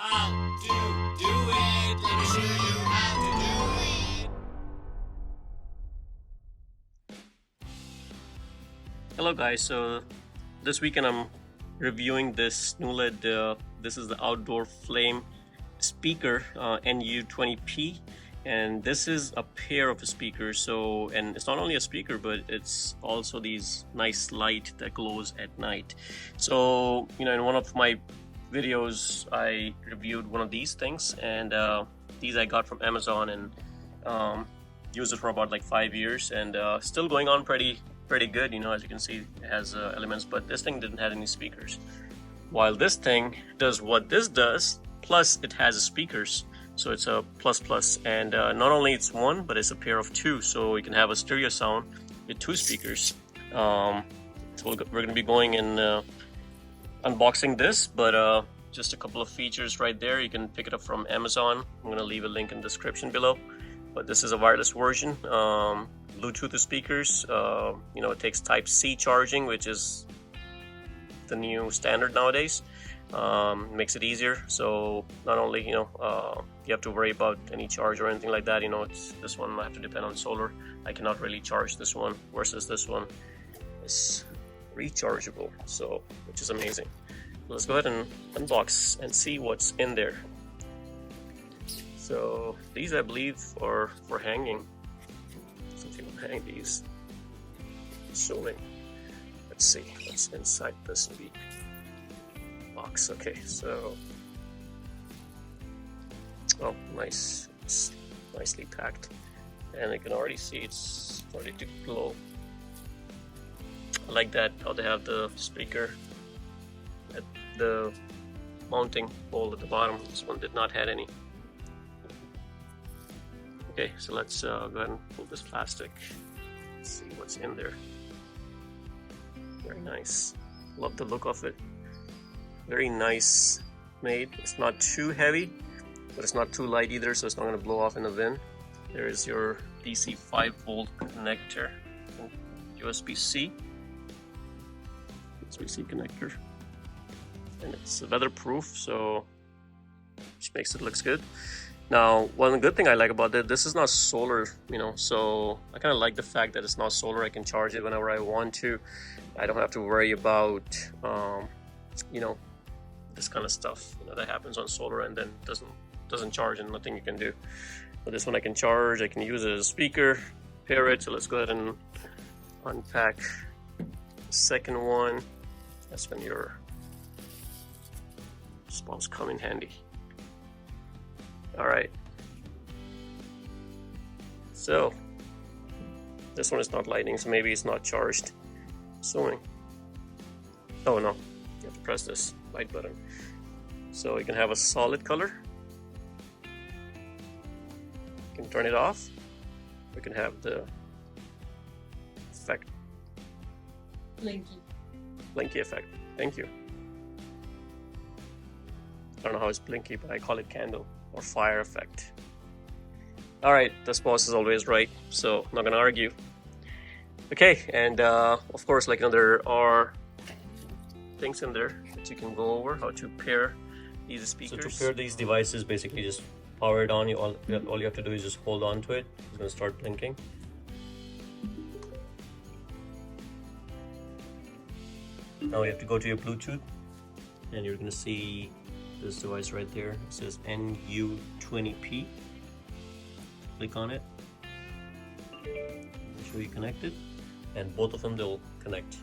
How to do it. Let me show you how to do it. Hello guys, so this weekend I'm reviewing this NULED, this is the outdoor flame speaker, NU-20P, and this is a pair of speakers. And it's not only a speaker, but it's also these nice light that glows at night. So, in one of my videos I reviewed one of these things, and these I got from Amazon, and used it for about like 5 years, and still going on pretty good. As you can see, it has elements, but this thing didn't have any speakers, while this thing does what this does, plus it has speakers. So it's a plus, and not only it's one, but it's a pair of two, so you can have a stereo sound with two speakers. So we're going to be going in unboxing this, but just a couple of features right there. You can pick it up from Amazon. I'm going to leave a link in the description below. But this is a wireless version, Bluetooth speakers. It takes Type-C charging, which is the new standard nowadays. Makes it easier. So not only you have to worry about any charge or anything like that. It's this one I have to depend on solar. I cannot really charge this one, versus this one is rechargeable, so which is amazing. Let's go ahead and unbox and see what's in there. So these, I believe, are for hanging. Something will hang these. Zooming. Let's see what's inside this big box. Okay, so nice. It's nicely packed, and I can already see it's starting to glow. I like that how they have the speaker at the mounting hole at the bottom. This one did not have any. Okay, so let's go ahead and pull this plastic. Let's see what's in there. Very nice. Love the look of it. Very nice made. It's not too heavy, but it's not too light either, so it's not going to blow off in the wind. There is your DC 5-volt connector, USB-C connector, and it's weatherproof, so which makes it looks good. Now, one good thing I like about it, this is not solar, so I kind of like the fact that it's not solar. I can charge it whenever I want to. I don't have to worry about this kind of stuff that happens on solar and then doesn't charge, and nothing you can do. But this one I can charge. I can use it as a speaker, pair it. So let's go ahead and unpack the second one. That's when your spouse come in handy. Alright, so this one is not lighting, so maybe it's not charged. Assuming. Oh no, you have to press this light button. So you can have a solid color. You can turn it off. We can have the effect. Blinky effect. Thank you. I don't know how it's blinky, but I call it candle or fire effect. Alright, the spouse is always right, so I'm not gonna argue. Okay, and of course, there are things in there that you can go over, how to pair these speakers. So to pair these devices, basically just power it on. All you have to do is just hold on to it. It's gonna start blinking. Now you have to go to your Bluetooth, and you're gonna see this device right there. It says NU-20P. Click on it. Make sure you connect it, and both of them they'll connect.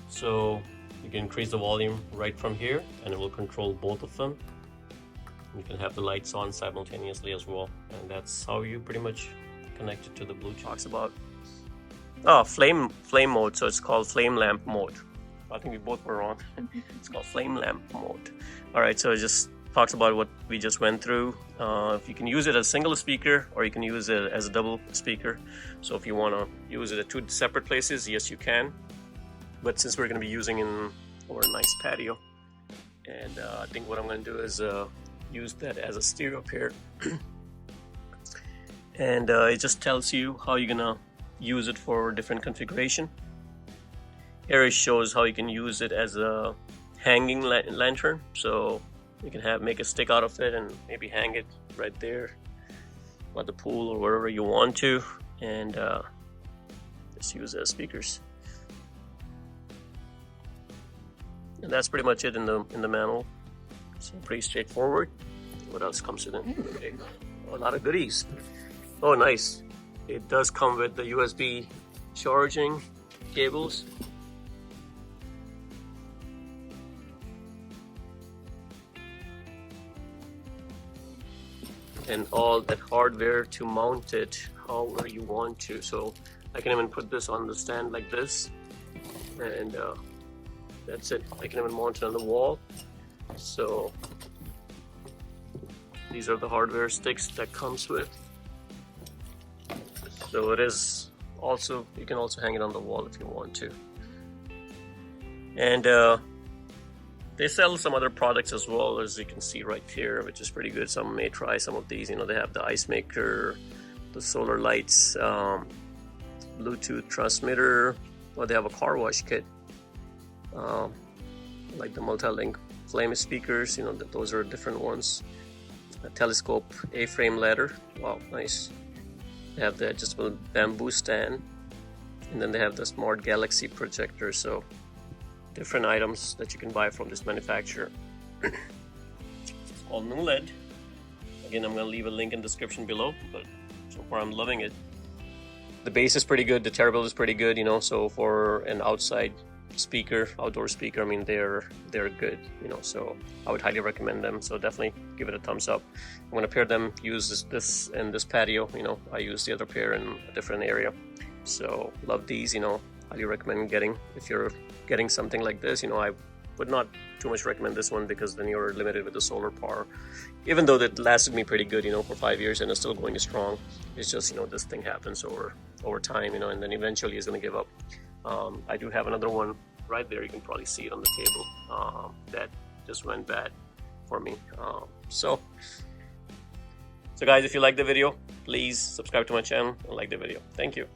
So you can increase the volume right from here, and it will control both of them. You can have the lights on simultaneously as well, and that's how you pretty much connect it to the Bluetooth. Talks about flame mode, so it's called flame lamp mode. I think we both were wrong. It's called flame lamp mode. Alright, so it just talks about what we just went through. If you can use it as a single speaker, or you can use it as a double speaker. So if you want to use it at two separate places, yes you can. But since we're going to be using it over a nice patio, and I think what I'm going to do is use that as a stereo pair. and it just tells you how you're gonna use it for different configuration. Here it shows how you can use it as a hanging lantern, so you can make a stick out of it and maybe hang it right there at the pool or wherever you want to, and just use it as speakers. And that's pretty much it in the manual. So pretty straightforward. What else comes with it? Okay. Oh, a lot of goodies. Oh, nice. It does come with the USB charging cables. And all that hardware to mount it however you want to. So I can even put this on the stand like this, and that's it. I can even mount it on the wall. So these are the hardware sticks that comes with. So it is also, you can also hang it on the wall if you want to. And they sell some other products as well, as you can see right here, which is pretty good. Some may try some of these. You know, they have the ice maker, the solar lights, Bluetooth transmitter, or they have a car wash kit, like the multi-link flame speakers. You know, those are different ones. A telescope A-frame ladder. Wow, nice. They have the adjustable bamboo stand, and then they have the smart galaxy projector. So different items that you can buy from this manufacturer. It's called NULED. Again, I'm going to leave a link in the description below, but so far I'm loving it. The bass is pretty good, the turbo is pretty good, you know, so for an outside speaker, outdoor speaker, I mean, they're good, you know, so I would highly recommend them. So definitely give it a thumbs up. I'm going to pair them, use this in this patio, you know, I use the other pair in a different area. So love these, you know, highly recommend getting, if you're getting something like this, you know, I would not too much recommend this one, because then you're limited with the solar power, even though that lasted me pretty good, you know, for 5 years, and it's still going strong. It's just, you know, this thing happens over time, you know, and then eventually it's going to give up. I do have another one right there, you can probably see it on the table, that just went bad for me. So guys, if you like the video, please subscribe to my channel and like the video. Thank you.